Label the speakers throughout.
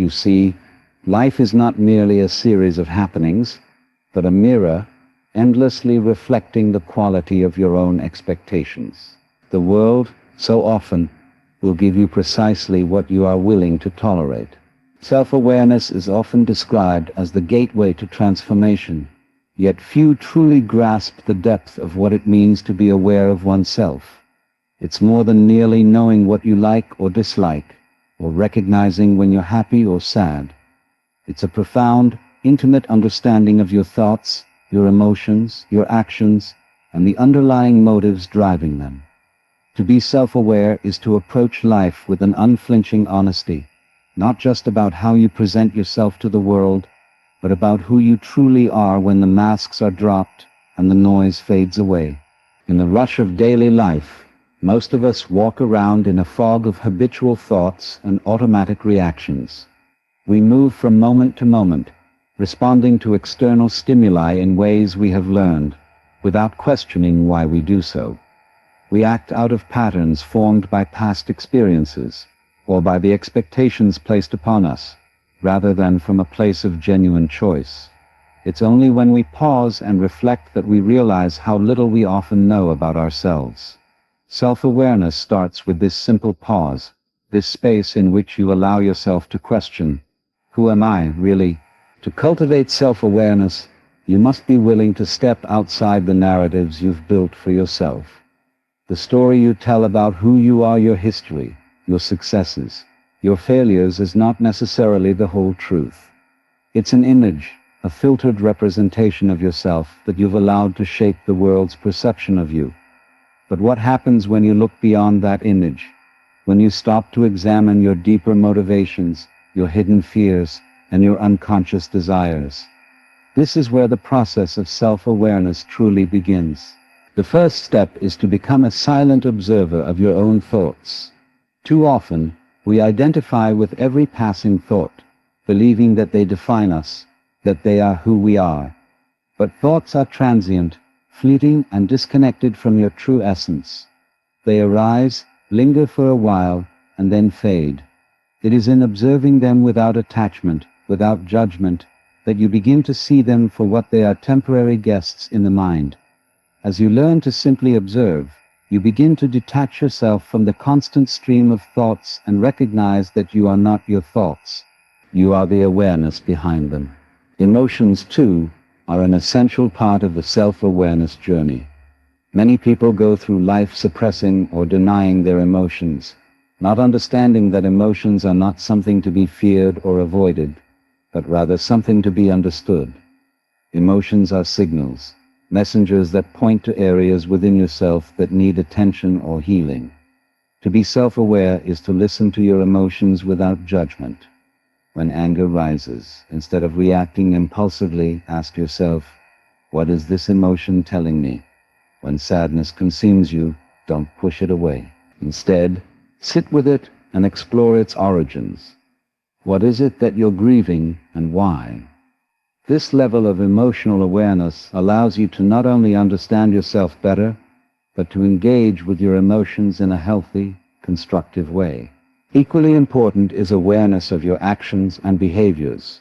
Speaker 1: You see, life is not merely a series of happenings, but a mirror endlessly reflecting the quality of your own expectations. The world, so often, will give you precisely what you are willing to tolerate. Self-awareness is often described as the gateway to transformation, yet few truly grasp the depth of what it means to be aware of oneself. It's more than merely knowing what you like or dislike, or recognizing when you're happy or sad. It's a profound, intimate understanding of your thoughts, your emotions, your actions, and the underlying motives driving them. To be self-aware is to approach life with an unflinching honesty, not just about how you present yourself to the world, but about who you truly are when the masks are dropped and the noise fades away. In the rush of daily life, most of us walk around in a fog of habitual thoughts and automatic reactions. We move from moment to moment, responding to external stimuli in ways we have learned, without questioning why we do so. We act out of patterns formed by past experiences, or by the expectations placed upon us, rather than from a place of genuine choice. It's only when we pause and reflect that we realize how little we often know about ourselves. Self-awareness starts with this simple pause, this space in which you allow yourself to question, who am I, really? To cultivate self-awareness, you must be willing to step outside the narratives you've built for yourself. The story you tell about who you are, your history, your successes, your failures is not necessarily the whole truth. It's an image, a filtered representation of yourself that you've allowed to shape the world's perception of you. But what happens when you look beyond that image? When you stop to examine your deeper motivations, your hidden fears, and your unconscious desires? This is where the process of self-awareness truly begins. The first step is to become a silent observer of your own thoughts. Too often, we identify with every passing thought, believing that they define us, that they are who we are. But thoughts are transient, fleeting, and disconnected from your true essence. They arise, linger for a while, and then fade. It is in observing them without attachment, without judgment, that you begin to see them for what they are: temporary guests in the mind. As you learn to simply observe, you begin to detach yourself from the constant stream of thoughts and recognize that you are not your thoughts. You are the awareness behind them. Emotions, too, are an essential part of the self-awareness journey. Many people go through life suppressing or denying their emotions, not understanding that emotions are not something to be feared or avoided, but rather something to be understood. Emotions are signals, messengers that point to areas within yourself that need attention or healing. To be self-aware is to listen to your emotions without judgment. When anger rises, instead of reacting impulsively, ask yourself, what is this emotion telling me? When sadness consumes you, don't push it away. Instead, sit with it and explore its origins. What is it that you're grieving, and why? This level of emotional awareness allows you to not only understand yourself better, but to engage with your emotions in a healthy, constructive way. Equally important is awareness of your actions and behaviors.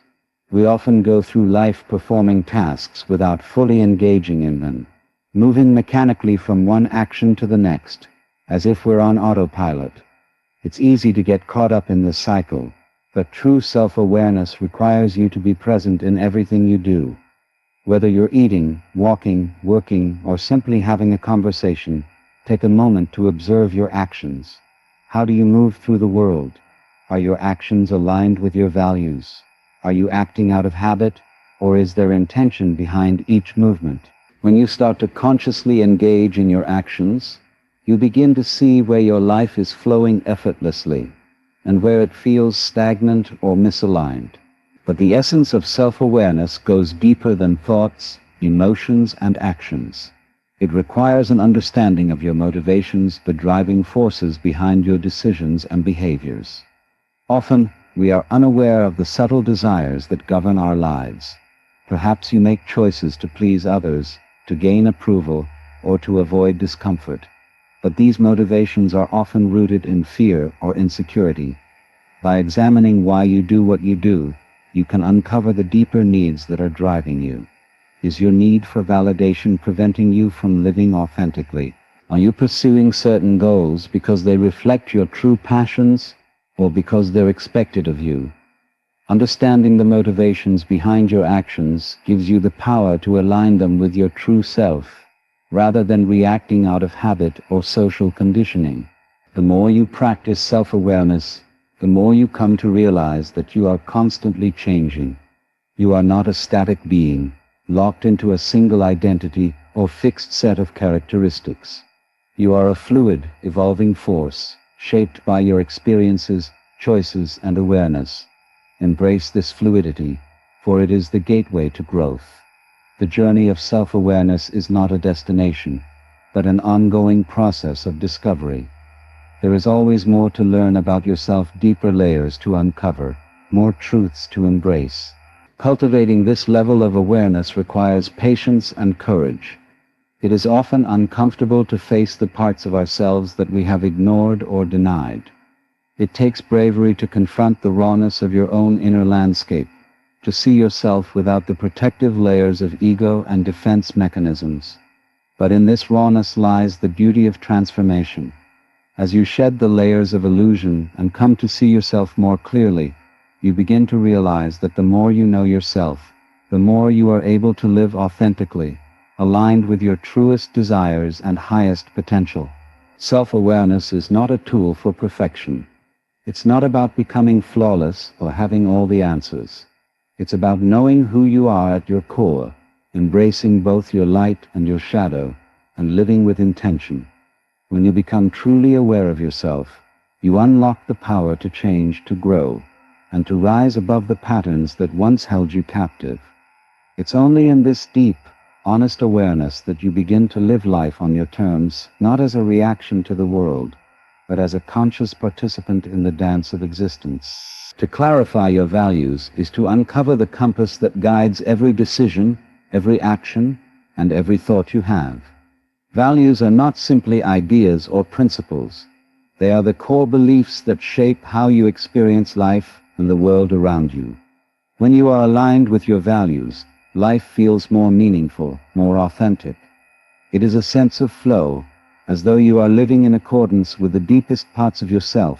Speaker 1: We often go through life performing tasks without fully engaging in them, moving mechanically from one action to the next, as if we're on autopilot. It's easy to get caught up in this cycle, but true self-awareness requires you to be present in everything you do. Whether you're eating, walking, working, or simply having a conversation, take a moment to observe your actions. How do you move through the world? Are your actions aligned with your values? Are you acting out of habit, or is there intention behind each movement? When you start to consciously engage in your actions, you begin to see where your life is flowing effortlessly, and where it feels stagnant or misaligned. But the essence of self-awareness goes deeper than thoughts, emotions, and actions. It requires an understanding of your motivations, the driving forces behind your decisions and behaviors. Often, we are unaware of the subtle desires that govern our lives. Perhaps you make choices to please others, to gain approval, or to avoid discomfort. But these motivations are often rooted in fear or insecurity. By examining why you do what you do, you can uncover the deeper needs that are driving you. Is your need for validation preventing you from living authentically? Are you pursuing certain goals because they reflect your true passions or because they're expected of you? Understanding the motivations behind your actions gives you the power to align them with your true self, rather than reacting out of habit or social conditioning. The more you practice self-awareness, the more you come to realize that you are constantly changing. You are not a static being, locked into a single identity or fixed set of characteristics. You are a fluid, evolving force, shaped by your experiences, choices, and awareness. Embrace this fluidity, for it is the gateway to growth. The journey of self-awareness is not a destination, but an ongoing process of discovery. There is always more to learn about yourself, deeper layers to uncover, more truths to embrace. Cultivating this level of awareness requires patience and courage. It is often uncomfortable to face the parts of ourselves that we have ignored or denied. It takes bravery to confront the rawness of your own inner landscape, to see yourself without the protective layers of ego and defense mechanisms. But in this rawness lies the beauty of transformation. As you shed the layers of illusion and come to see yourself more clearly, you begin to realize that the more you know yourself, the more you are able to live authentically, aligned with your truest desires and highest potential. Self-awareness is not a tool for perfection. It's not about becoming flawless or having all the answers. It's about knowing who you are at your core, embracing both your light and your shadow, and living with intention. When you become truly aware of yourself, you unlock the power to change, to grow, and to rise above the patterns that once held you captive. It's only in this deep, honest awareness that you begin to live life on your terms, not as a reaction to the world, but as a conscious participant in the dance of existence. To clarify your values is to uncover the compass that guides every decision, every action, and every thought you have. Values are not simply ideas or principles. They are the core beliefs that shape how you experience life and the world around you. When you are aligned with your values, life feels more meaningful, more authentic. It is a sense of flow, as though you are living in accordance with the deepest parts of yourself,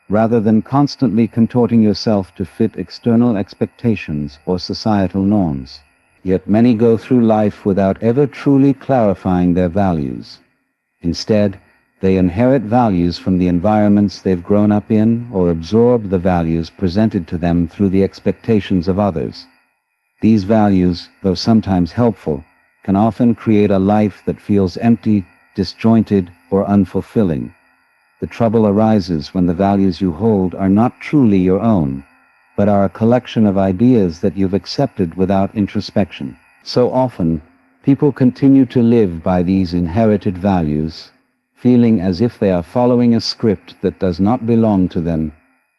Speaker 1: rather than constantly contorting yourself to fit external expectations or societal norms. Yet many go through life without ever truly clarifying their values. Instead, they inherit values from the environments they've grown up in or absorb the values presented to them through the expectations of others. These values, though sometimes helpful, can often create a life that feels empty, disjointed, or unfulfilling. The trouble arises when the values you hold are not truly your own, but are a collection of ideas that you've accepted without introspection. So often, people continue to live by these inherited values, feeling as if they are following a script that does not belong to them,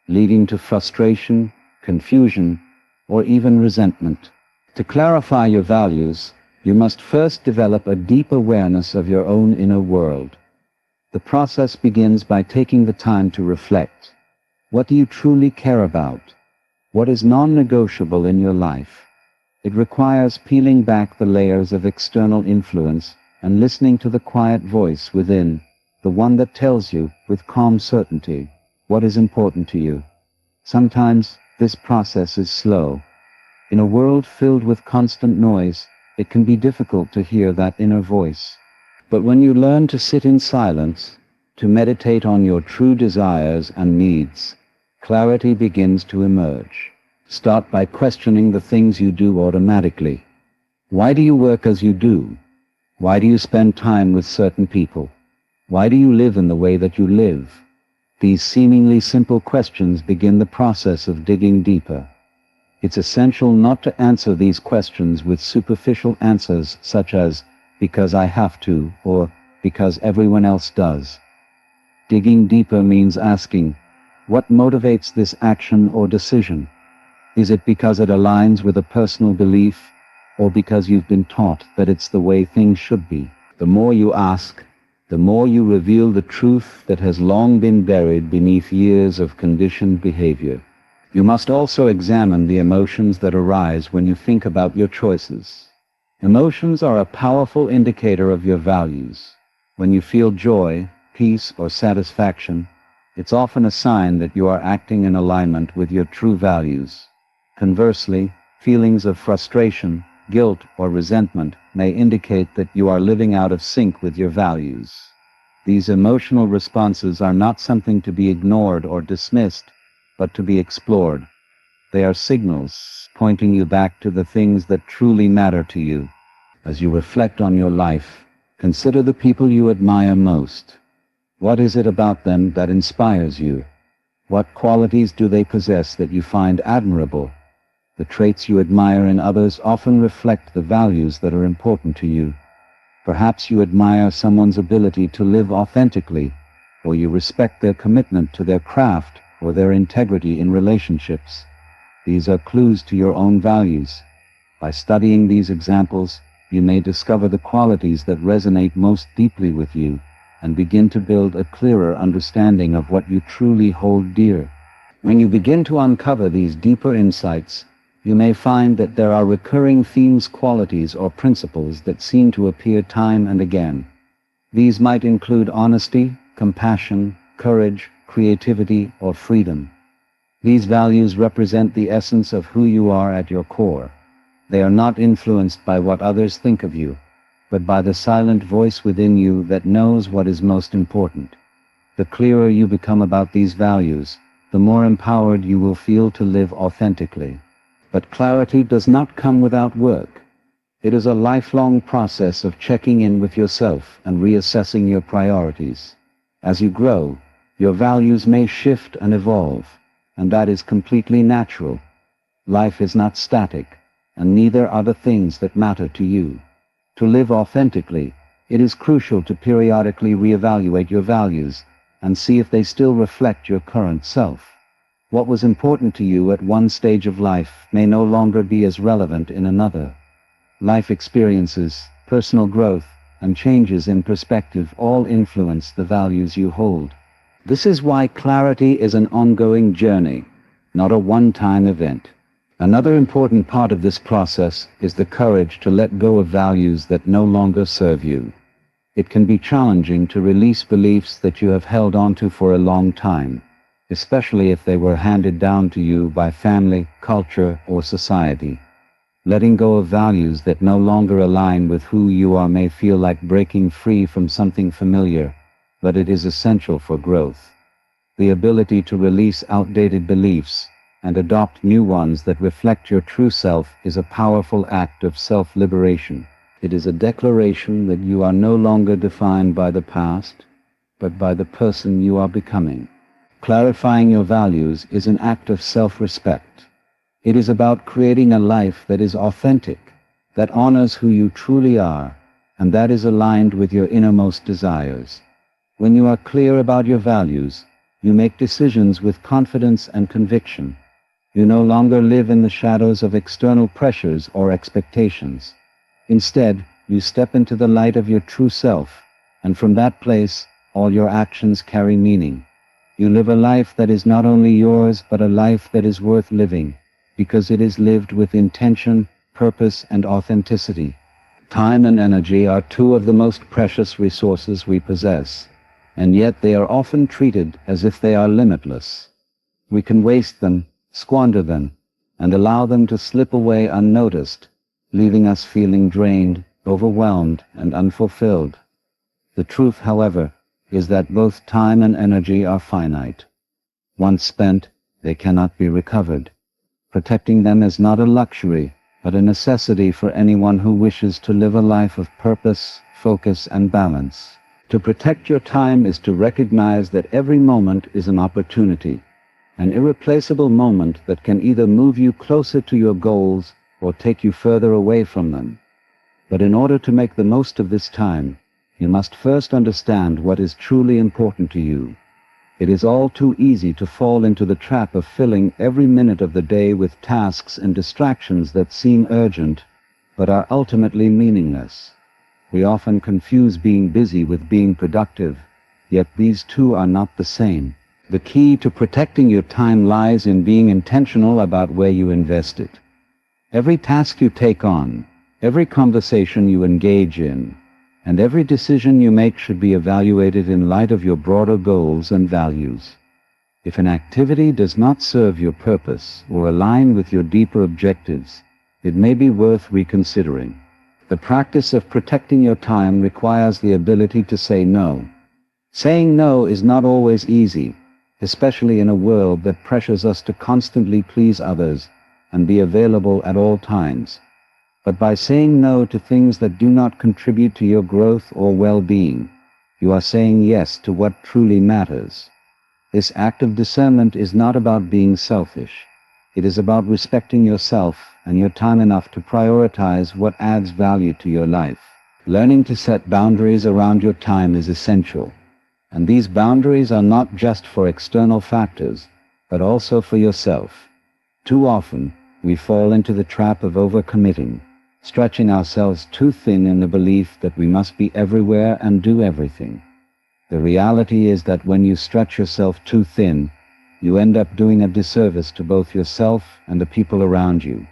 Speaker 1: leading to frustration, confusion, or even resentment. To clarify your values, you must first develop a deep awareness of your own inner world. The process begins by taking the time to reflect. What do you truly care about? What is non-negotiable in your life? It requires peeling back the layers of external influence and listening to the quiet voice within, the one that tells you, with calm certainty, what is important to you. Sometimes, this process is slow. In a world filled with constant noise, it can be difficult to hear that inner voice. But when you learn to sit in silence, to meditate on your true desires and needs, clarity begins to emerge. Start by questioning the things you do automatically. Why do you work as you do? Why do you spend time with certain people? Why do you live in the way that you live? These seemingly simple questions begin the process of digging deeper. It's essential not to answer these questions with superficial answers such as, because I have to, or because everyone else does. Digging deeper means asking, what motivates this action or decision? Is it because it aligns with a personal belief, or because you've been taught that it's the way things should be? The more you ask, the more you reveal the truth that has long been buried beneath years of conditioned behavior. You must also examine the emotions that arise when you think about your choices. Emotions are a powerful indicator of your values. When you feel joy, peace, or satisfaction, it's often a sign that you are acting in alignment with your true values. Conversely, feelings of frustration, guilt, or resentment may indicate that you are living out of sync with your values. These emotional responses are not something to be ignored or dismissed, but to be explored. They are signals pointing you back to the things that truly matter to you. As you reflect on your life, consider the people you admire most. What is it about them that inspires you? What qualities do they possess that you find admirable? The traits you admire in others often reflect the values that are important to you. Perhaps you admire someone's ability to live authentically, or you respect their commitment to their craft or their integrity in relationships. These are clues to your own values. By studying these examples, you may discover the qualities that resonate most deeply with you, and begin to build a clearer understanding of what you truly hold dear. When you begin to uncover these deeper insights, you may find that there are recurring themes, qualities, or principles that seem to appear time and again. These might include honesty, compassion, courage, creativity, or freedom. These values represent the essence of who you are at your core. They are not influenced by what others think of you, but by the silent voice within you that knows what is most important. The clearer you become about these values, the more empowered you will feel to live authentically. But clarity does not come without work. It is a lifelong process of checking in with yourself and reassessing your priorities. As you grow, your values may shift and evolve, and that is completely natural. Life is not static, and neither are the things that matter to you. To live authentically, it is crucial to periodically reevaluate your values and see if they still reflect your current self. What was important to you at one stage of life may no longer be as relevant in another. Life experiences, personal growth, and changes in perspective all influence the values you hold. This is why clarity is an ongoing journey, not a one-time event. Another important part of this process is the courage to let go of values that no longer serve you. It can be challenging to release beliefs that you have held onto for a long time, especially if they were handed down to you by family, culture, or society. Letting go of values that no longer align with who you are may feel like breaking free from something familiar, but it is essential for growth. The ability to release outdated beliefs and adopt new ones that reflect your true self is a powerful act of self-liberation. It is a declaration that you are no longer defined by the past, but by the person you are becoming. Clarifying your values is an act of self-respect. It is about creating a life that is authentic, that honors who you truly are, and that is aligned with your innermost desires. When you are clear about your values, you make decisions with confidence and conviction. You no longer live in the shadows of external pressures or expectations. Instead, you step into the light of your true self, and from that place, all your actions carry meaning. You live a life that is not only yours, but a life that is worth living, because it is lived with intention, purpose, and authenticity. Time and energy are two of the most precious resources we possess, and yet they are often treated as if they are limitless. We can waste them, squander them, and allow them to slip away unnoticed, leaving us feeling drained, overwhelmed, and unfulfilled. The truth, however, is that both time and energy are finite. Once spent, they cannot be recovered. Protecting them is not a luxury, but a necessity for anyone who wishes to live a life of purpose, focus, and balance. To protect your time is to recognize that every moment is an opportunity, an irreplaceable moment that can either move you closer to your goals or take you further away from them. But in order to make the most of this time, you must first understand what is truly important to you. It is all too easy to fall into the trap of filling every minute of the day with tasks and distractions that seem urgent, but are ultimately meaningless. We often confuse being busy with being productive, yet these two are not the same. The key to protecting your time lies in being intentional about where you invest it. Every task you take on, every conversation you engage in, and every decision you make should be evaluated in light of your broader goals and values. If an activity does not serve your purpose or align with your deeper objectives, it may be worth reconsidering. The practice of protecting your time requires the ability to say no. Saying no is not always easy, especially in a world that pressures us to constantly please others and be available at all times. But by saying no to things that do not contribute to your growth or well-being, you are saying yes to what truly matters. This act of discernment is not about being selfish. It is about respecting yourself and your time enough to prioritize what adds value to your life. Learning to set boundaries around your time is essential. And these boundaries are not just for external factors, but also for yourself. Too often, we fall into the trap of overcommitting, stretching ourselves too thin in the belief that we must be everywhere and do everything. The reality is that when you stretch yourself too thin, you end up doing a disservice to both yourself and the people around you.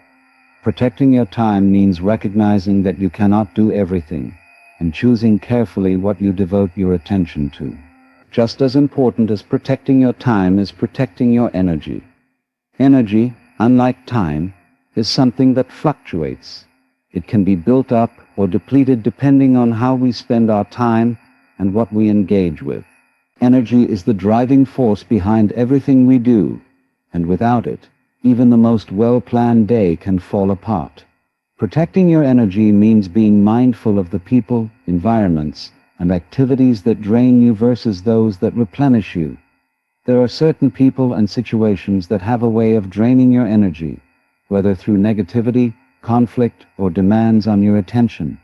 Speaker 1: Protecting your time means recognizing that you cannot do everything, and choosing carefully what you devote your attention to. Just as important as protecting your time is protecting your energy. Energy, unlike time, is something that fluctuates. It can be built up or depleted depending on how we spend our time and what we engage with. Energy is the driving force behind everything we do, and without it, even the most well-planned day can fall apart. Protecting your energy means being mindful of the people, environments, and activities that drain you versus those that replenish you. There are certain people and situations that have a way of draining your energy, whether through negativity, conflict, or demands on your attention.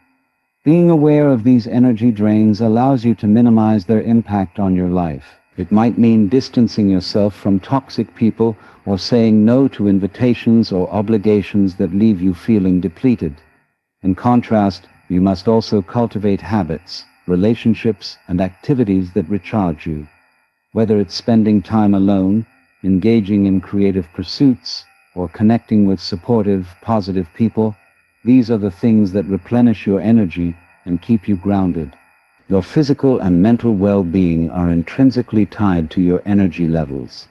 Speaker 1: Being aware of these energy drains allows you to minimize their impact on your life. It might mean distancing yourself from toxic people or saying no to invitations or obligations that leave you feeling depleted. In contrast, you must also cultivate habits, relationships, and activities that recharge you. Whether it's spending time alone, engaging in creative pursuits, or connecting with supportive, positive people, these are the things that replenish your energy and keep you grounded. Your physical and mental well-being are intrinsically tied to your energy levels.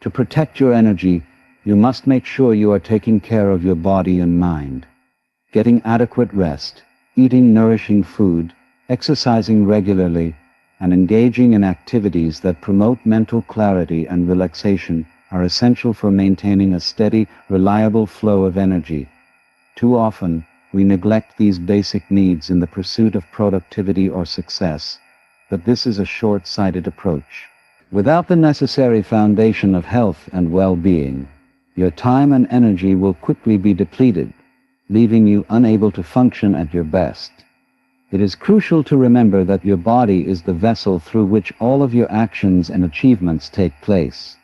Speaker 1: To protect your energy, you must make sure you are taking care of your body and mind. Getting adequate rest, eating nourishing food, exercising regularly, and engaging in activities that promote mental clarity and relaxation are essential for maintaining a steady, reliable flow of energy. Too often, we neglect these basic needs in the pursuit of productivity or success, but this is a short-sighted approach. Without the necessary foundation of health and well-being, your time and energy will quickly be depleted, leaving you unable to function at your best. It is crucial to remember that your body is the vessel through which all of your actions and achievements take place.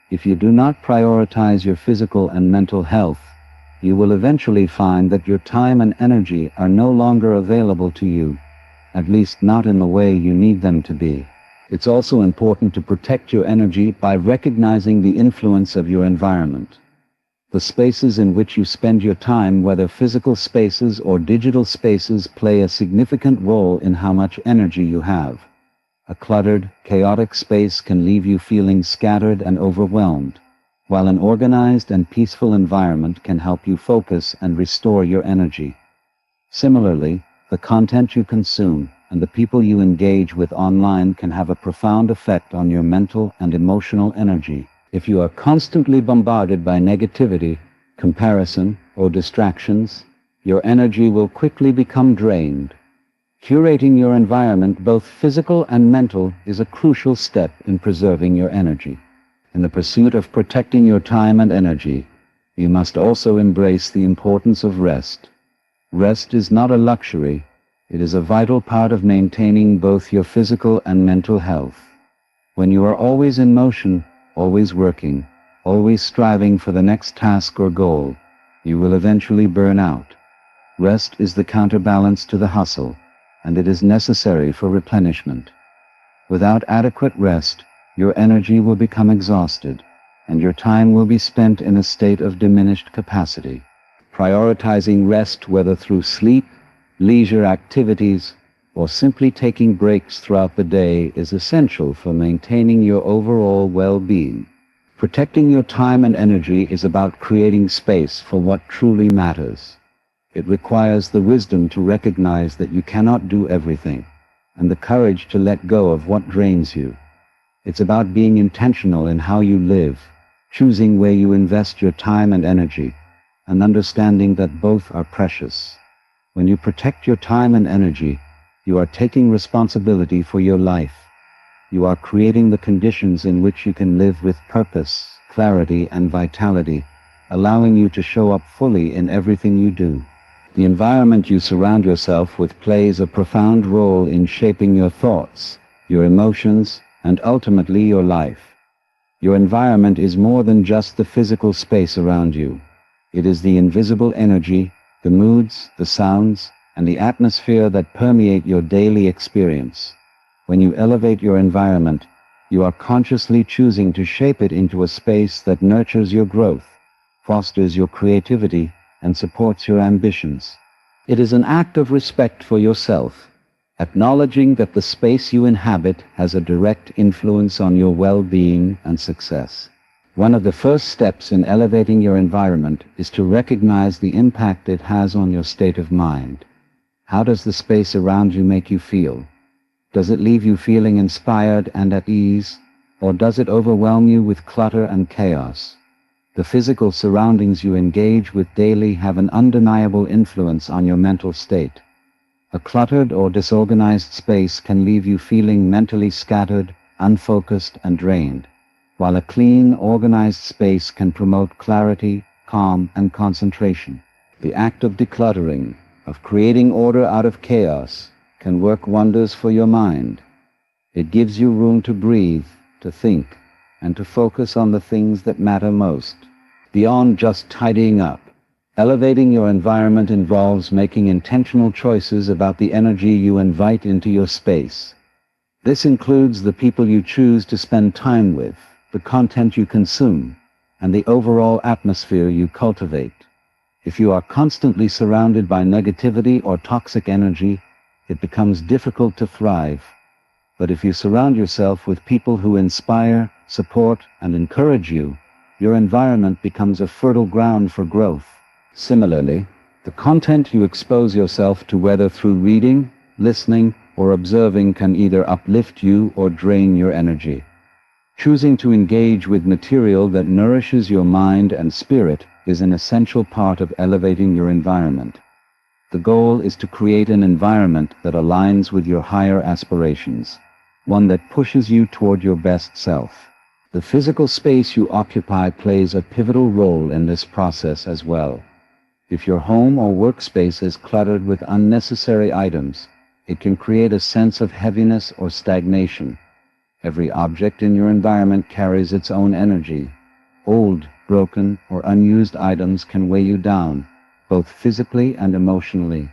Speaker 1: If you do not prioritize your physical and mental health, you will eventually find that your time and energy are no longer available to you, at least not in the way you need them to be. It's also important to protect your energy by recognizing the influence of your environment. The spaces in which you spend your time, whether physical spaces or digital spaces, play a significant role in how much energy you have. A cluttered, chaotic space can leave you feeling scattered and overwhelmed, while an organized and peaceful environment can help you focus and restore your energy. Similarly, the content you consume and the people you engage with online can have a profound effect on your mental and emotional energy. If you are constantly bombarded by negativity, comparison, or distractions, your energy will quickly become drained. Curating your environment, both physical and mental, is a crucial step in preserving your energy. In the pursuit of protecting your time and energy, you must also embrace the importance of rest. Rest is not a luxury, it is a vital part of maintaining both your physical and mental health. When you are always in motion, always working, always striving for the next task or goal, you will eventually burn out. Rest is the counterbalance to the hustle. and it is necessary for replenishment. Without adequate rest, your energy will become exhausted, and your time will be spent in a state of diminished capacity. Prioritizing rest, whether through sleep, leisure activities, or simply taking breaks throughout the day, is essential for maintaining your overall well-being. Protecting your time and energy is about creating space for what truly matters. It requires the wisdom to recognize that you cannot do everything, and the courage to let go of what drains you. It's about being intentional in how you live, choosing where you invest your time and energy, and understanding that both are precious. When you protect your time and energy, you are taking responsibility for your life. You are creating the conditions in which you can live with purpose, clarity, and vitality, allowing you to show up fully in everything you do. The environment you surround yourself with plays a profound role in shaping your thoughts, your emotions, and ultimately your life. Your environment is more than just the physical space around you. It is the invisible energy, the moods, the sounds, and the atmosphere that permeate your daily experience. When you elevate your environment, you are consciously choosing to shape it into a space that nurtures your growth, fosters your creativity, and supports your ambitions. It is an act of respect for yourself, acknowledging that the space you inhabit has a direct influence on your well-being and success. One of the first steps in elevating your environment is to recognize the impact it has on your state of mind. How does the space around you make you feel? Does it leave you feeling inspired and at ease, or does it overwhelm you with clutter and chaos? The physical surroundings you engage with daily have an undeniable influence on your mental state. A cluttered or disorganized space can leave you feeling mentally scattered, unfocused, and drained, while a clean, organized space can promote clarity, calm, and concentration. The act of decluttering, of creating order out of chaos, can work wonders for your mind. It gives you room to breathe, to think, and to focus on the things that matter most. Beyond just tidying up, elevating your environment involves making intentional choices about the energy you invite into your space. This includes the people you choose to spend time with, the content you consume, and the overall atmosphere you cultivate. If you are constantly surrounded by negativity or toxic energy, it becomes difficult to thrive. But if you surround yourself with people who inspire, support, and encourage you, your environment becomes a fertile ground for growth. Similarly, the content you expose yourself to, whether through reading, listening, or observing, can either uplift you or drain your energy. Choosing to engage with material that nourishes your mind and spirit is an essential part of elevating your environment. The goal is to create an environment that aligns with your higher aspirations, one that pushes you toward your best self. The physical space you occupy plays a pivotal role in this process as well. If your home or workspace is cluttered with unnecessary items, it can create a sense of heaviness or stagnation. Every object in your environment carries its own energy. Old, broken, or unused items can weigh you down, both physically and emotionally.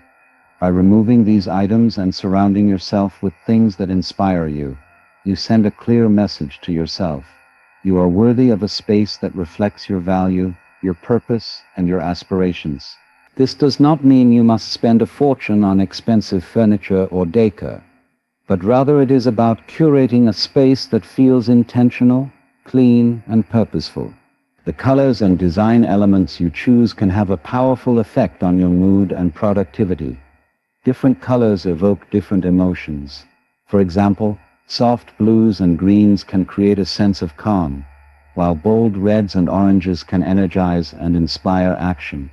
Speaker 1: By removing these items and surrounding yourself with things that inspire you, you send a clear message to yourself. You are worthy of a space that reflects your value, your purpose, and your aspirations. This does not mean you must spend a fortune on expensive furniture or decor, but rather it is about curating a space that feels intentional, clean, and purposeful. The colors and design elements you choose can have a powerful effect on your mood and productivity. Different colors evoke different emotions. For example, soft blues and greens can create a sense of calm, while bold reds and oranges can energize and inspire action.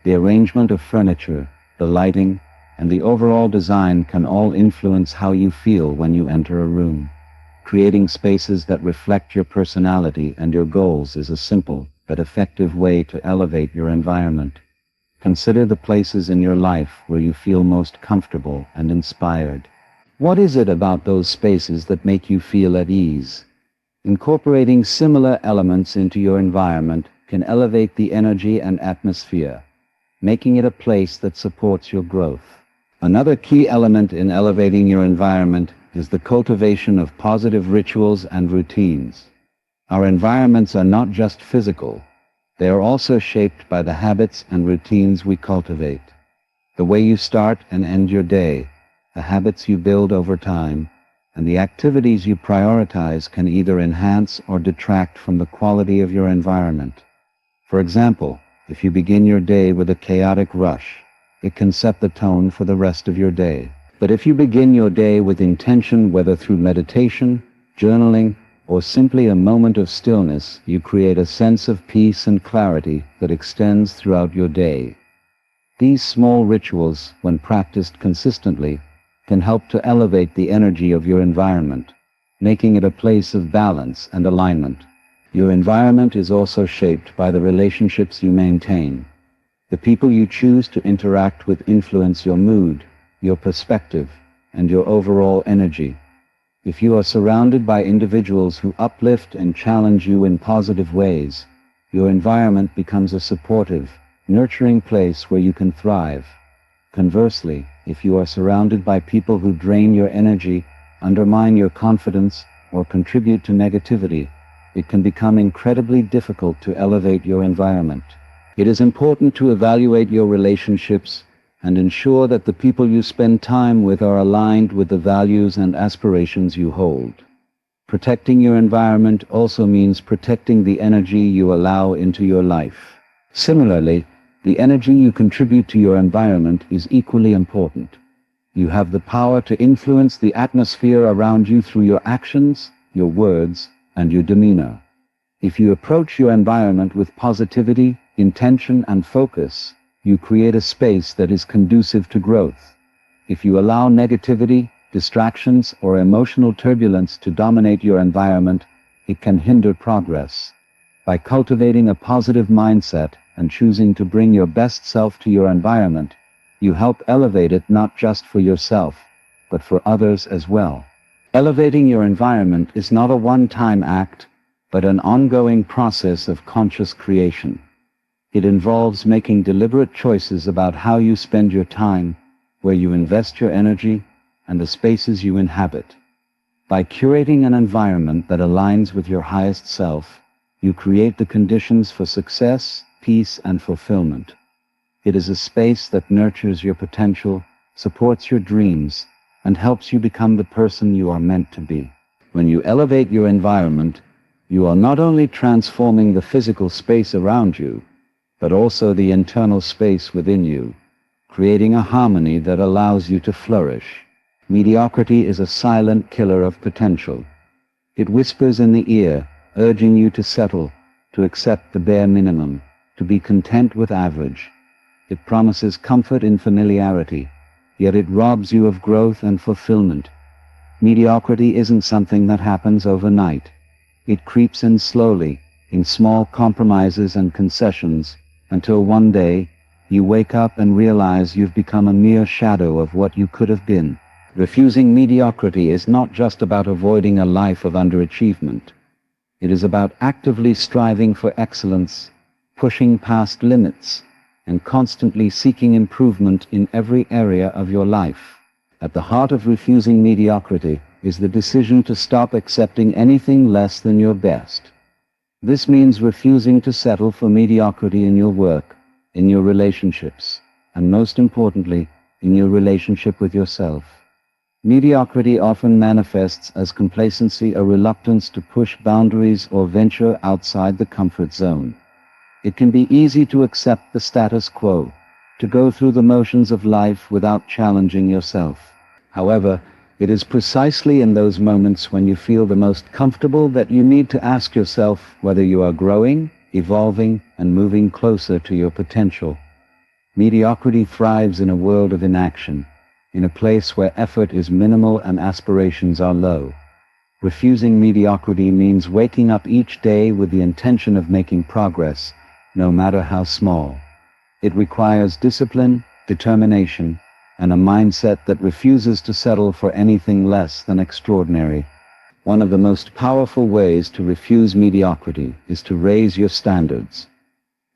Speaker 1: The arrangement of furniture, the lighting, and the overall design can all influence how you feel when you enter a room. Creating spaces that reflect your personality and your goals is a simple but effective way to elevate your environment. Consider the places in your life where you feel most comfortable and inspired. What is it about those spaces that make you feel at ease? Incorporating similar elements into your environment can elevate the energy and atmosphere, making it a place that supports your growth. Another key element in elevating your environment is the cultivation of positive rituals and routines. Our environments are not just physical, they are also shaped by the habits and routines we cultivate. The way you start and end your day, the habits you build over time, and the activities you prioritize can either enhance or detract from the quality of your environment. For example, if you begin your day with a chaotic rush, it can set the tone for the rest of your day. But if you begin your day with intention, whether through meditation, journaling, or simply a moment of stillness, you create a sense of peace and clarity that extends throughout your day. These small rituals, when practiced consistently, can help to elevate the energy of your environment, making it a place of balance and alignment. Your environment is also shaped by the relationships you maintain. The people you choose to interact with influence your mood, your perspective, and your overall energy. If you are surrounded by individuals who uplift and challenge you in positive ways, your environment becomes a supportive, nurturing place where you can thrive. Conversely, if you are surrounded by people who drain your energy, undermine your confidence, or contribute to negativity, it can become incredibly difficult to elevate your environment. It is important to evaluate your relationships and ensure that the people you spend time with are aligned with the values and aspirations you hold. Protecting your environment also means protecting the energy you allow into your life. Similarly, the energy you contribute to your environment is equally important. You have the power to influence the atmosphere around you through your actions, your words, and your demeanor. If you approach your environment with positivity, intention, and focus, you create a space that is conducive to growth. If you allow negativity, distractions, or emotional turbulence to dominate your environment, it can hinder progress. By cultivating a positive mindset and choosing to bring your best self to your environment, you help elevate it not just for yourself, but for others as well. Elevating your environment is not a one-time act, but an ongoing process of conscious creation. It involves making deliberate choices about how you spend your time, where you invest your energy, and the spaces you inhabit. By curating an environment that aligns with your highest self, you create the conditions for success, peace, and fulfillment. It is a space that nurtures your potential, supports your dreams, and helps you become the person you are meant to be. When you elevate your environment, you are not only transforming the physical space around you, but also the internal space within you, creating a harmony that allows you to flourish. Mediocrity is a silent killer of potential. It whispers in the ear, urging you to settle, to accept the bare minimum, to be content with average. It promises comfort in familiarity, yet it robs you of growth and fulfillment. Mediocrity isn't something that happens overnight. It creeps in slowly, in small compromises and concessions, until one day, you wake up and realize you've become a mere shadow of what you could have been. Refusing mediocrity is not just about avoiding a life of underachievement. It is about actively striving for excellence, pushing past limits, and constantly seeking improvement in every area of your life. At the heart of refusing mediocrity is the decision to stop accepting anything less than your best. This means refusing to settle for mediocrity in your work, in your relationships, and most importantly, in your relationship with yourself. Mediocrity often manifests as complacency, a reluctance to push boundaries or venture outside the comfort zone. It can be easy to accept the status quo, to go through the motions of life without challenging yourself. However, it is precisely in those moments when you feel the most comfortable that you need to ask yourself whether you are growing, evolving, and moving closer to your potential. Mediocrity thrives in a world of inaction, in a place where effort is minimal and aspirations are low. Refusing mediocrity means waking up each day with the intention of making progress, no matter how small. It requires discipline, determination, and a mindset that refuses to settle for anything less than extraordinary. One of the most powerful ways to refuse mediocrity is to raise your standards.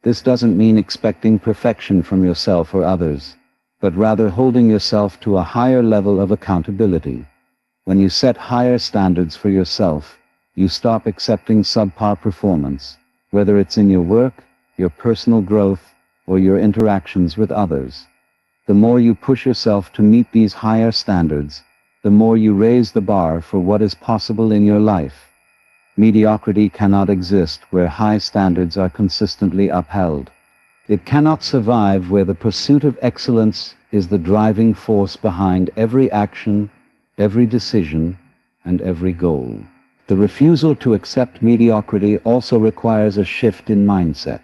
Speaker 1: This doesn't mean expecting perfection from yourself or others, but rather holding yourself to a higher level of accountability. When you set higher standards for yourself, you stop accepting subpar performance, whether it's in your work, your personal growth, or your interactions with others. The more you push yourself to meet these higher standards, the more you raise the bar for what is possible in your life. Mediocrity cannot exist where high standards are consistently upheld. It cannot survive where the pursuit of excellence is the driving force behind every action, every decision, and every goal. The refusal to accept mediocrity also requires a shift in mindset.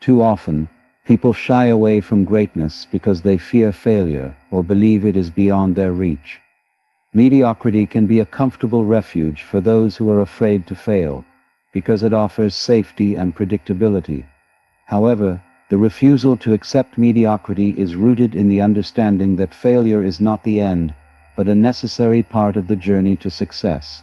Speaker 1: Too often, people shy away from greatness because they fear failure or believe it is beyond their reach. Mediocrity can be a comfortable refuge for those who are afraid to fail, because it offers safety and predictability. However, the refusal to accept mediocrity is rooted in the understanding that failure is not the end, but a necessary part of the journey to success.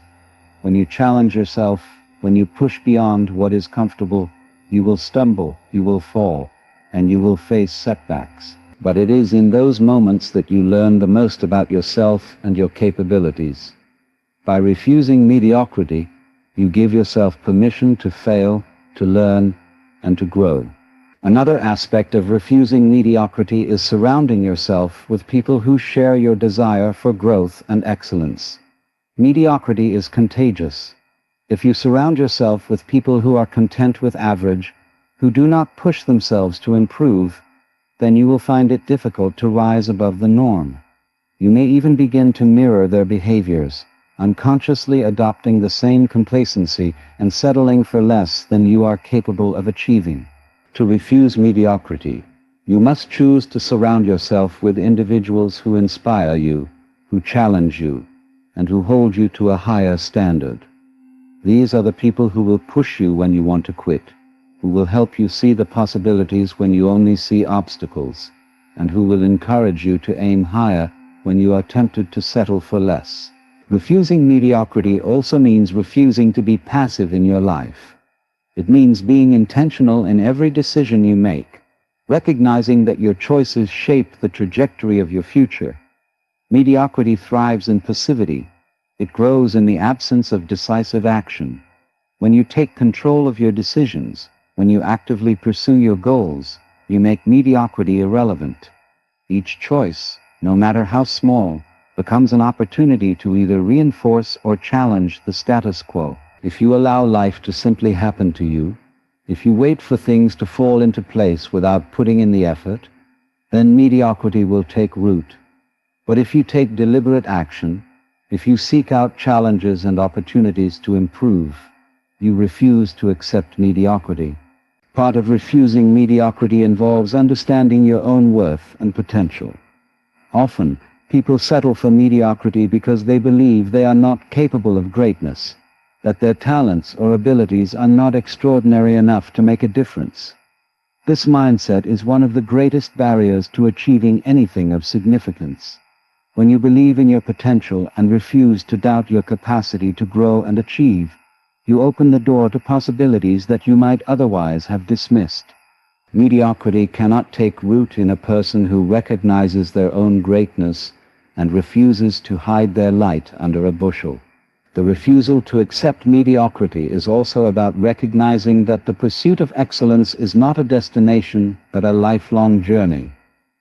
Speaker 1: When you challenge yourself, when you push beyond what is comfortable, you will stumble, you will fall, and you will face setbacks. But it is in those moments that you learn the most about yourself and your capabilities. By refusing mediocrity, you give yourself permission to fail, to learn, and to grow. Another aspect of refusing mediocrity is surrounding yourself with people who share your desire for growth and excellence. Mediocrity is contagious. If you surround yourself with people who are content with average, who do not push themselves to improve, then you will find it difficult to rise above the norm. You may even begin to mirror their behaviors, unconsciously adopting the same complacency and settling for less than you are capable of achieving. To refuse mediocrity, you must choose to surround yourself with individuals who inspire you, who challenge you, and who hold you to a higher standard. These are the people who will push you when you want to quit, who will help you see the possibilities when you only see obstacles, and who will encourage you to aim higher when you are tempted to settle for less. Refusing mediocrity also means refusing to be passive in your life. It means being intentional in every decision you make, recognizing that your choices shape the trajectory of your future. Mediocrity thrives in passivity. It grows in the absence of decisive action. When you take control of your decisions, when you actively pursue your goals, you make mediocrity irrelevant. Each choice, no matter how small, becomes an opportunity to either reinforce or challenge the status quo. If you allow life to simply happen to you, if you wait for things to fall into place without putting in the effort, then mediocrity will take root. But if you take deliberate action, if you seek out challenges and opportunities to improve, you refuse to accept mediocrity. Part of refusing mediocrity involves understanding your own worth and potential. Often, people settle for mediocrity because they believe they are not capable of greatness, that their talents or abilities are not extraordinary enough to make a difference. This mindset is one of the greatest barriers to achieving anything of significance. When you believe in your potential and refuse to doubt your capacity to grow and achieve, you open the door to possibilities that you might otherwise have dismissed. Mediocrity cannot take root in a person who recognizes their own greatness and refuses to hide their light under a bushel. The refusal to accept mediocrity is also about recognizing that the pursuit of excellence is not a destination, but a lifelong journey.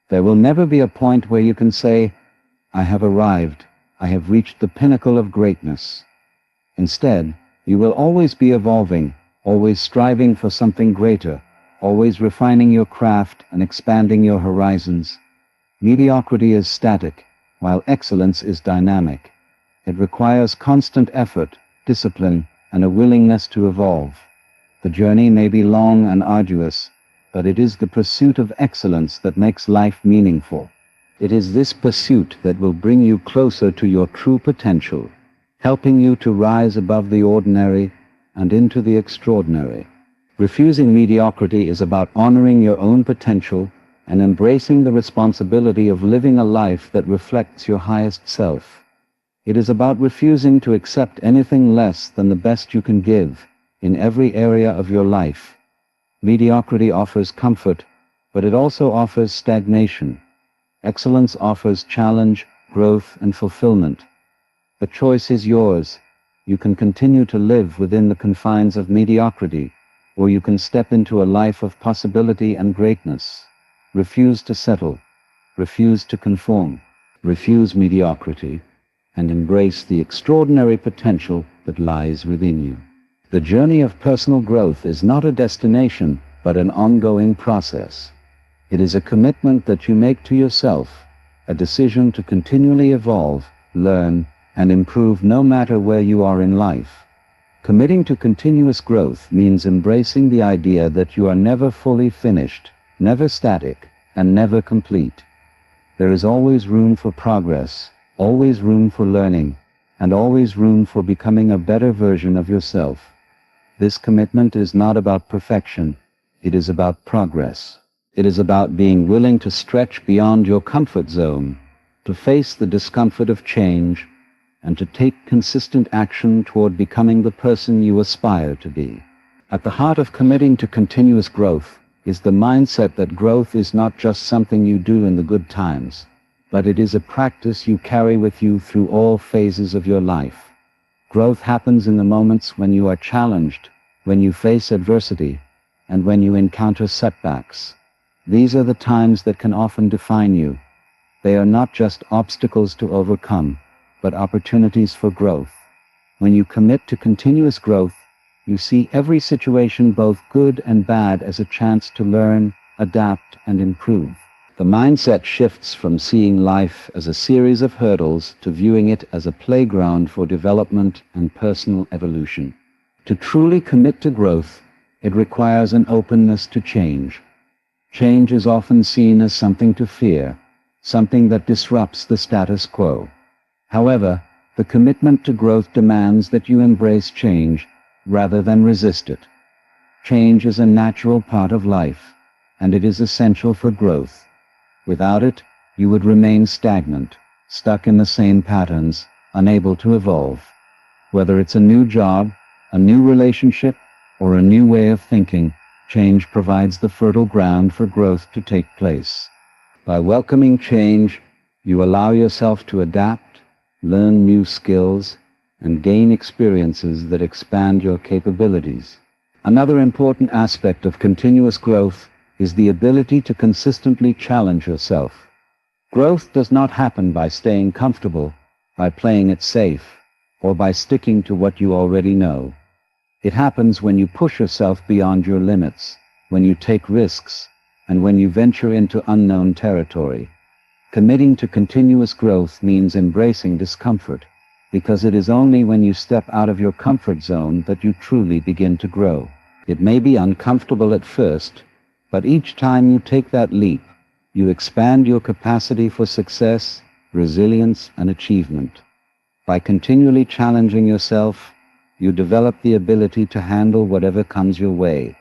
Speaker 1: There will never be a point where you can say, "I have arrived, I have reached the pinnacle of greatness." Instead, you will always be evolving, always striving for something greater, always refining your craft and expanding your horizons. Mediocrity is static, while excellence is dynamic. It requires constant effort, discipline, and a willingness to evolve. The journey may be long and arduous, but it is the pursuit of excellence that makes life meaningful. It is this pursuit that will bring you closer to your true potential, helping you to rise above the ordinary and into the extraordinary. Refusing mediocrity is about honoring your own potential and embracing the responsibility of living a life that reflects your highest self. It is about refusing to accept anything less than the best you can give in every area of your life. Mediocrity offers comfort, but it also offers stagnation. Excellence offers challenge, growth, and fulfillment. The choice is yours. You can continue to live within the confines of mediocrity, or you can step into a life of possibility and greatness. Refuse to settle. Refuse to conform. Refuse mediocrity, and embrace the extraordinary potential that lies within you. The journey of personal growth is not a destination, but an ongoing process. It is a commitment that you make to yourself, a decision to continually evolve, learn, and improve no matter where you are in life. Committing to continuous growth means embracing the idea that you are never fully finished, never static, and never complete. There is always room for progress, always room for learning, and always room for becoming a better version of yourself. This commitment is not about perfection, it is about progress. It is about being willing to stretch beyond your comfort zone, to face the discomfort of change, and to take consistent action toward becoming the person you aspire to be. At the heart of committing to continuous growth is the mindset that growth is not just something you do in the good times, but it is a practice you carry with you through all phases of your life. Growth happens in the moments when you are challenged, when you face adversity, and when you encounter setbacks. These are the times that can often define you. They are not just obstacles to overcome, but opportunities for growth. When you commit to continuous growth, you see every situation, both good and bad, as a chance to learn, adapt, and improve. The mindset shifts from seeing life as a series of hurdles to viewing it as a playground for development and personal evolution. To truly commit to growth, it requires an openness to change. Change is often seen as something to fear, something that disrupts the status quo. However, the commitment to growth demands that you embrace change rather than resist it. Change is a natural part of life, and it is essential for growth. Without it, you would remain stagnant, stuck in the same patterns, unable to evolve. Whether it's a new job, a new relationship, or a new way of thinking, change provides the fertile ground for growth to take place. By welcoming change, you allow yourself to adapt, learn new skills, and gain experiences that expand your capabilities. Another important aspect of continuous growth is the ability to consistently challenge yourself. Growth does not happen by staying comfortable, by playing it safe, or by sticking to what you already know. It happens when you push yourself beyond your limits, when you take risks, and when you venture into unknown territory. Committing to continuous growth means embracing discomfort, because it is only when you step out of your comfort zone that you truly begin to grow. It may be uncomfortable at first, but each time you take that leap, you expand your capacity for success, resilience, and achievement. By continually challenging yourself, you develop the ability to handle whatever comes your way,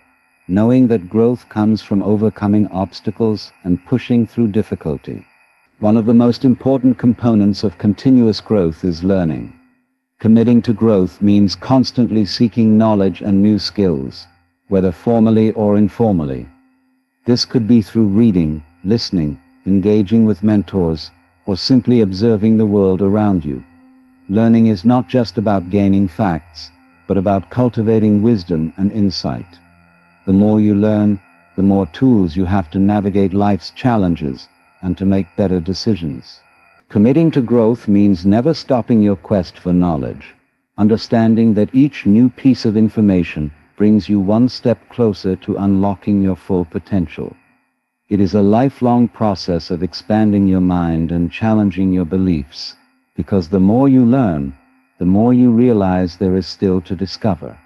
Speaker 1: knowing that growth comes from overcoming obstacles and pushing through difficulty. One of the most important components of continuous growth is learning. Committing to growth means constantly seeking knowledge and new skills, whether formally or informally. This could be through reading, listening, engaging with mentors, or simply observing the world around you. Learning is not just about gaining facts, but about cultivating wisdom and insight. The more you learn, the more tools you have to navigate life's challenges and to make better decisions. Committing to growth means never stopping your quest for knowledge, understanding that each new piece of information brings you one step closer to unlocking your full potential. It is a lifelong process of expanding your mind and challenging your beliefs, because the more you learn, the more you realize there is still to discover.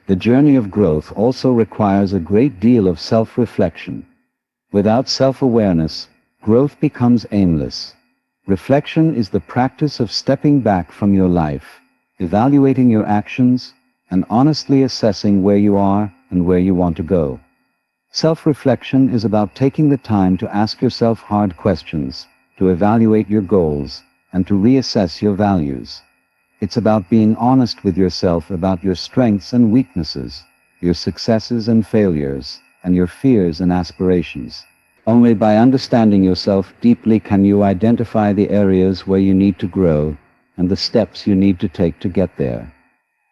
Speaker 1: The journey of growth also requires a great deal of self-reflection. Without self-awareness, growth becomes aimless. Reflection is the practice of stepping back from your life, evaluating your actions, and honestly assessing where you are and where you want to go. Self-reflection is about taking the time to ask yourself hard questions, to evaluate your goals, and to reassess your values. It's about being honest with yourself about your strengths and weaknesses, your successes and failures, and your fears and aspirations. Only by understanding yourself deeply can you identify the areas where you need to grow and the steps you need to take to get there.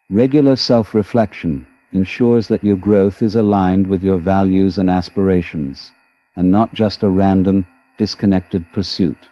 Speaker 1: Regular self-reflection ensures that your growth is aligned with your values and aspirations, and not just a random, disconnected pursuit.